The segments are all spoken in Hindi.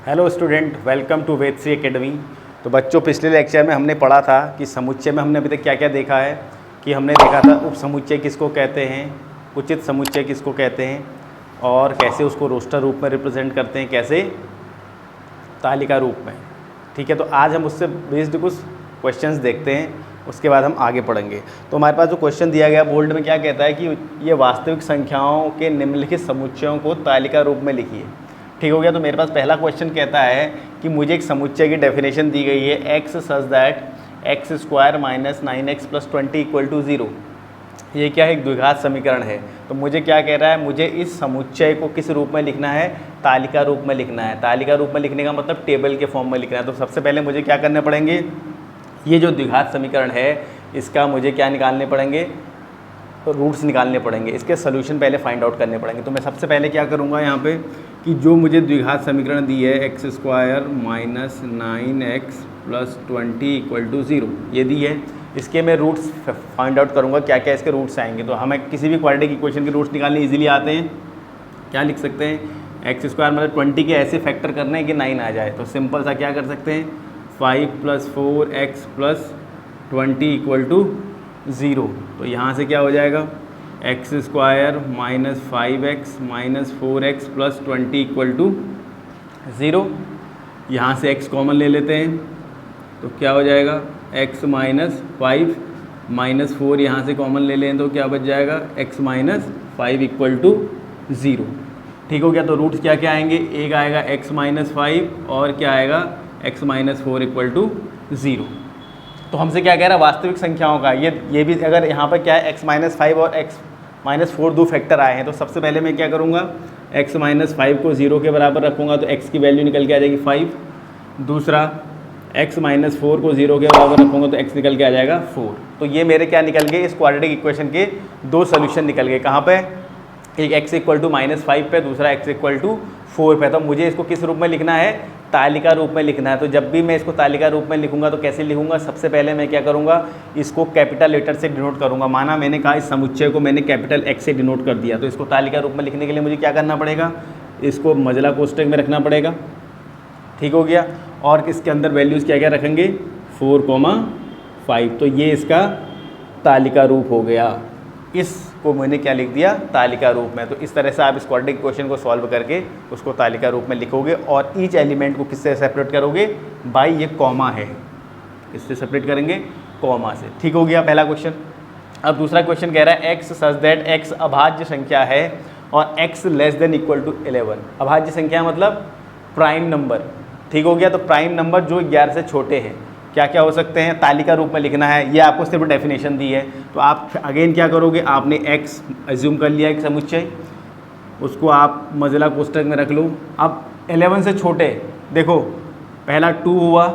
Hello student, welcome to Vedshree academy. तो बच्चों, पिछले लेक्चर में हमने पढ़ा था कि समुच्चय में हमने अभी तक क्या क्या देखा है कि हमने देखा था उप समुच्चय किसको कहते हैं, उचित समुच्चय किसको कहते हैं और कैसे उसको रोस्टर रूप में रिप्रेजेंट करते हैं, कैसे तालिका रूप में। ठीक है, तो आज हम उससे बेस्ड कुछ क्वेश्चंस देखते हैं, उसके बाद हम आगे पढ़ेंगे। तो हमारे पास जो क्वेश्चन दिया गया बोल्ड में क्या कहता है कि ये वास्तविक संख्याओं के निम्नलिखित समुच्चयों को तालिका रूप में लिखिए। ठीक हो गया। तो मेरे पास पहला क्वेश्चन कहता है कि मुझे एक समुच्चय की डेफिनेशन दी गई है, x such that x square minus 9x plus 20 equal to 0। ये क्या है, एक द्विघात समीकरण है। तो मुझे क्या कह रहा है, मुझे इस समुच्चय को किस रूप में लिखना है, तालिका रूप में लिखना है। तालिका रूप में लिखने का मतलब टेबल के फॉर्म में लिखना है। तो सबसे पहले मुझे क्या करने पड़ेंगे, ये जो द्विघात समीकरण है इसका मुझे क्या निकालने पड़ेंगे, रूट्स निकालने पड़ेंगे, इसके सोल्यूशन पहले फाइंड आउट करने पड़ेंगे। तो मैं सबसे पहले क्या करूँगा यहाँ पे कि जो मुझे द्विघात समीकरण दी है x square minus 9x plus 20 equal to 0, ये दी है, इसके मैं रूट्स फाइंड आउट करूँगा, क्या क्या इसके रूट्स आएंगे। तो हमें किसी भी क्वाड्रेटिक इक्वेशन के रूट्स निकालने ईजिली आते हैं। क्या लिख सकते हैं, एक्स स्क्वायर मतलब 20 के ऐसे फैक्टर करने हैं कि 9 आ जाए। तो सिंपल सा क्या कर सकते हैं, 5 + 4x प्लस 20 इक्वल टू 0। तो यहाँ से क्या हो जाएगा, x square minus 5x minus 4x plus 20 equal to 0। यहाँ से x कॉमन ले लेते हैं तो क्या हो जाएगा, x माइनस 5 माइनस 4 यहाँ से कॉमन ले लें तो क्या बच जाएगा, x माइनस 5 इक्वल टू 0। ठीक हो गया। तो रूट्स क्या क्या आएंगे, एक आएगा x माइनस 5 और क्या आएगा x माइनस 4 इक्वल टू 0। तो हमसे क्या कह रहा है, वास्तविक संख्याओं का ये भी अगर यहाँ पर क्या है x माइनस 5 और x माइनस 4 दो फैक्टर आए हैं, तो सबसे पहले मैं क्या करूँगा, x माइनस 5 को 0 के बराबर रखूँगा तो x की वैल्यू निकल के आ जाएगी 5। दूसरा x माइनस 4 को 0 के बराबर रखूँगा तो x निकल के आ जाएगा 4। तो ये मेरे क्या निकल गए, इस क्वाड्रेटिक इक्वेशन के दो सोल्यूशन निकल गए। कहाँ पे, एक x इक्वल टू -5 पे, दूसरा x इक्वल टू 4 पे। तो मुझे इसको किस रूप में लिखना है, तालिका रूप में लिखना है। तो जब भी मैं इसको तालिका रूप में लिखूंगा तो कैसे लिखूंगा, सबसे पहले मैं क्या करूंगा, इसको कैपिटल लेटर से डिनोट करूंगा। माना मैंने कहा इस समुच्चय को मैंने कैपिटल X से डिनोट कर दिया, तो इसको तालिका रूप में लिखने के लिए मुझे क्या करना पड़ेगा, इसको मजला कोष्टक में रखना पड़ेगा। ठीक हो गया। और इसके अंदर वैल्यूज़ क्या क्या रखेंगे, 4,5। तो ये इसका तालिका रूप हो गया। इसको मैंने क्या लिख दिया, तालिका रूप में। तो इस तरह से आप इस क्वाड्रेटिक इक्वेशन को सॉल्व करके उसको तालिका रूप में लिखोगे और ईच एलिमेंट को किससे सेपरेट करोगे, बाय ये कॉमा है, इससे सेपरेट करेंगे कॉमा से। ठीक हो गया पहला क्वेश्चन। अब दूसरा क्वेश्चन कह रहा है एक्स सच दैट एक्स अभाज्य संख्या है और x less than equal to 11। अभाज्य संख्या मतलब प्राइम नंबर। ठीक हो गया। तो प्राइम नंबर जो 11 से छोटे हैं क्या क्या हो सकते हैं, तालिका रूप में लिखना है। ये आपको सिर्फ डेफिनेशन दी है। तो आप अगेन क्या करोगे, आपने x एज्यूम कर लिया एक समुच्चय, उसको आप मजला कोष्टक में रख लो। अब 11 से छोटे देखो, पहला 2 हुआ,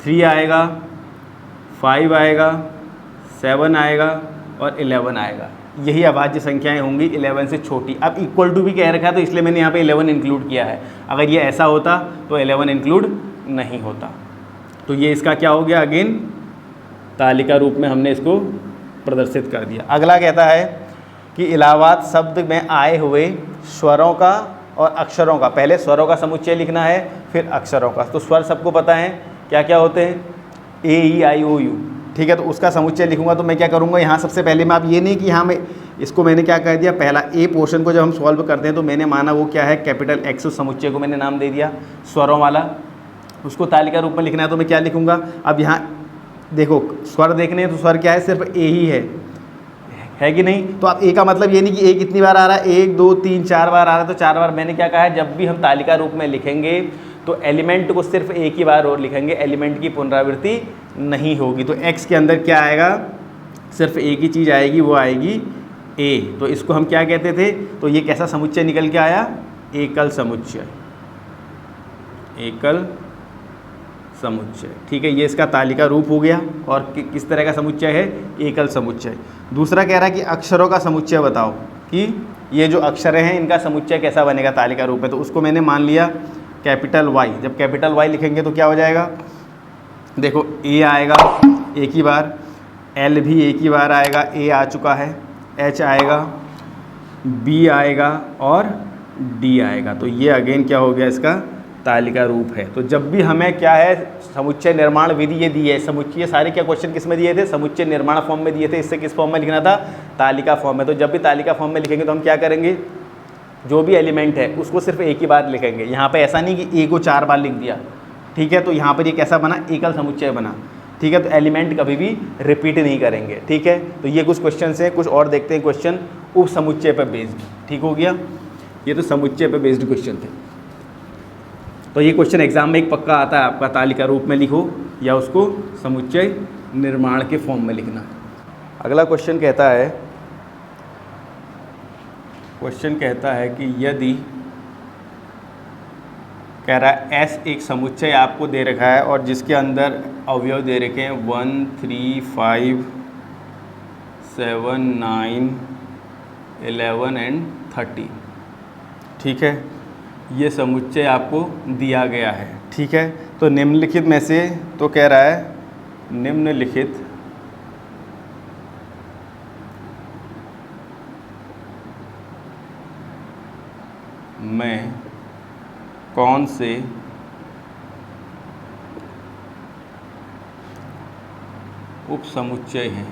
3 आएगा, 5 आएगा, 7 आएगा और 11 आएगा। यही अभाज्य संख्याएं होंगी 11 से छोटी। अब इक्वल टू भी कह रखा है तो इसलिए मैंने यहाँ पे 11 इंक्लूड किया है। अगर ये ऐसा होता तो 11 इंक्लूड नहीं होता। तो ये इसका क्या हो गया, अगेन तालिका रूप में हमने इसको प्रदर्शित कर दिया। अगला कहता है कि इलाहाबाद शब्द में आए हुए स्वरों का और अक्षरों का, पहले स्वरों का समुच्चय लिखना है फिर अक्षरों का। तो स्वर सबको पता है क्या क्या होते हैं, ए ई आई ओ यू। ठीक है, तो उसका समुच्चय लिखूंगा तो मैं क्या करूँगा, यहाँ सबसे पहले मैं, आप ये नहीं कि यहाँ मैं इसको मैंने क्या कह दिया, पहला ए पोर्शन को जब हम सॉल्व करते हैं तो मैंने माना वो क्या है, कैपिटल X, उस समुच्चय को मैंने नाम दे दिया स्वरों वाला, उसको तालिका रूप में लिखना है तो मैं क्या लिखूंगा। अब यहाँ देखो स्वर देखने हैं तो स्वर क्या है, सिर्फ ए ही है कि नहीं। तो आप ए का मतलब ये नहीं कि ए कितनी बार आ रहा है, 1 2 3 4 बार आ रहा है तो 4 बार। मैंने क्या कहा है, जब भी हम तालिका रूप में लिखेंगे तो एलिमेंट को सिर्फ एक ही बार और लिखेंगे, एलिमेंट की पुनरावृत्ति नहीं होगी। तो x के अंदर क्या आएगा, सिर्फ एक ही चीज़ आएगी, वो आएगी a। तो इसको हम क्या कहते थे, तो ये कैसा समुच्चय निकल के आया, एकल समुच्चय, एकल समुच्चय। ठीक है, ये इसका तालिका रूप हो गया। और किस तरह का समुच्चय है, एकल समुच्चय। दूसरा कह रहा है कि अक्षरों का समुच्चय बताओ, कि ये जो अक्षर हैं इनका समुच्चय कैसा बनेगा तालिका रूप में। तो उसको मैंने मान लिया कैपिटल Y। जब कैपिटल Y लिखेंगे तो क्या हो जाएगा, देखो A आएगा एक ही बार, L भी एक ही बार आएगा, A आ चुका है, H आएगा, B आएगा और डी आएगा। तो ये अगेन क्या हो गया, इसका तालिका रूप है। तो जब भी हमें क्या है, समुच्चय निर्माण विधि ये दी है, समुच्चय सारे क्या क्वेश्चन किस में दिए थे, समुच्चय निर्माण फॉर्म में दिए थे। इससे किस फॉर्म में लिखना था, तालिका फॉर्म में। तो जब भी तालिका फॉर्म में लिखेंगे तो हम क्या करेंगे, जो भी एलिमेंट है उसको सिर्फ एक ही बार लिखेंगे। यहाँ पे ऐसा नहीं कि ए को 4 बार लिख दिया, ठीक है। तो यहाँ पर ये कैसा बना, एकल समुच्चय बना, ठीक है। तो एलिमेंट कभी भी रिपीट नहीं करेंगे, ठीक है। तो ये कुछ क्वेश्चन हैं, कुछ और देखते हैं क्वेश्चन उप समुच्चय पर बेस्ड, ठीक हो गया। ये तो समुच्चय पर बेस्ड क्वेश्चन थे। तो ये क्वेश्चन एग्जाम में एक पक्का आता है आपका, तालिका रूप में लिखो या उसको समुच्चय निर्माण के फॉर्म में लिखना। अगला क्वेश्चन कहता है कि यदि कह रहा है एस एक समुच्चय आपको दे रखा है और जिसके अंदर अवयव दे रखे हैं 1 3 5 7 9 11 एंड 30, ठीक है। ये समुच्चय आपको दिया गया है, ठीक है। तो निम्नलिखित में से, तो कह रहा है निम्नलिखित में कौन से उप समुच्चय हैं,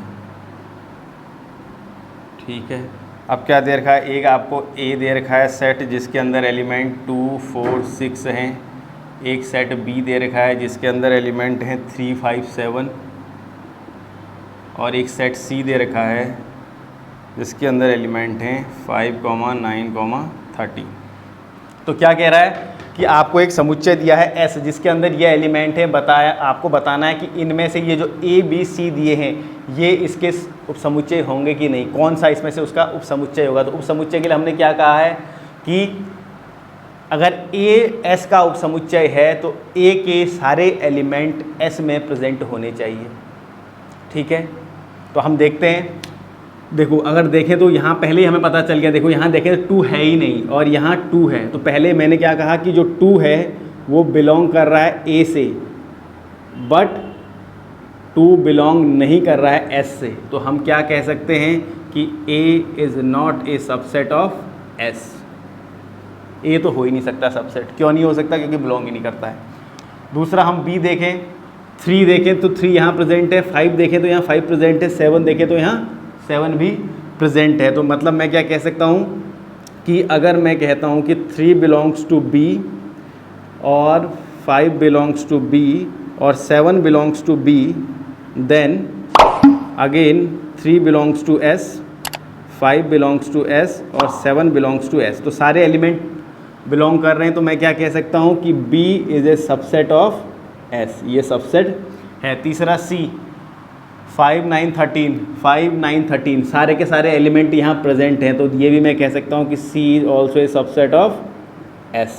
ठीक है। अब क्या दे रखा है, एक आपको ए दे रखा है सेट जिसके अंदर एलिमेंट 2 4 6 हैं। एक सेट बी दे रखा है जिसके अंदर एलिमेंट हैं 3 5 7 और एक सेट सी दे रखा है जिसके अंदर एलिमेंट हैं 5 9 30। तो क्या कह रहा है कि आपको एक समुच्चय दिया है एस जिसके अंदर ये एलिमेंट है, बताया आपको बताना है कि इनमें से ये जो ए बी सी दिए हैं ये इसके उपसमुच्चय होंगे कि नहीं, कौन सा इसमें से उसका उपसमुच्चय होगा। तो उपसमुच्चय के लिए हमने क्या कहा है कि अगर ए एस का उपसमुच्चय है तो ए के सारे एलिमेंट एस में प्रेजेंट होने चाहिए, ठीक है। तो हम देखते हैं, देखो अगर देखें तो यहाँ पहले ही हमें पता चल गया। देखो यहाँ देखें 2 है ही नहीं और यहाँ 2 है। तो पहले मैंने क्या कहा कि जो 2 है वो बिलोंग कर रहा है ए से, बट 2 बिलोंग नहीं कर रहा है एस से। तो हम क्या कह सकते हैं कि A is not a subset of S. A तो हो ही नहीं सकता सबसेट। क्यों नहीं हो सकता, क्योंकि बिलोंग ही नहीं करता है। दूसरा हम बी देखें, 3 देखें तो 3 यहाँ प्रेजेंट है, 5 देखें तो यहाँ 5 प्रेजेंट है, 7 देखें तो यहाँ 7 भी प्रेजेंट है। तो मतलब मैं क्या कह सकता हूँ कि अगर मैं कहता हूँ कि 3 बिलोंग्स टू बी और 5 बिलोंग्स टू बी और 7 belongs to B, then again 3 belongs to S, 5 belongs to S और 7 बिलोंग्स टू एस। तो सारे एलिमेंट बिलोंग कर रहे हैं। तो मैं क्या कह सकता हूँ कि B is a subset of S, ये सबसेट है। तीसरा C, 5 9 13 सारे के सारे एलिमेंट यहाँ प्रेजेंट हैं। तो ये भी मैं कह सकता हूँ कि C is also a subset of S।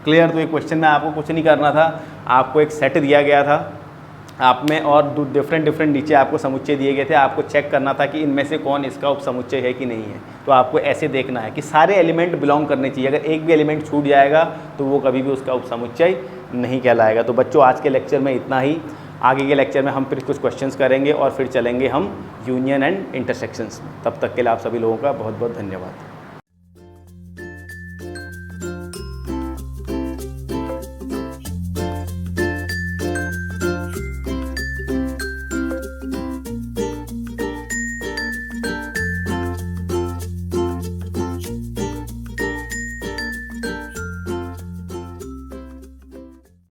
Clear. तो ये क्वेश्चन में आपको कुछ नहीं करना था, आपको एक सेट दिया गया था आप में और डिफरेंट नीचे आपको समुच्चय दिए गए थे। आपको चेक करना था कि इनमें से कौन इसका उपसमुच्चय है कि नहीं है। तो आपको ऐसे देखना है कि सारे एलिमेंट बिलोंग करने चाहिए। अगर एक भी एलिमेंट छूट जाएगा तो वो कभी भी उसका उपसमुच्चय नहीं कहलाएगा। तो बच्चों आज के लेक्चर में इतना ही। आगे के लेक्चर में हम फिर कुछ क्वेश्चंस करेंगे और फिर चलेंगे हम यूनियन एंड इंटरसेक्शंस में। तब तक के लिए आप सभी लोगों का बहुत बहुत धन्यवाद।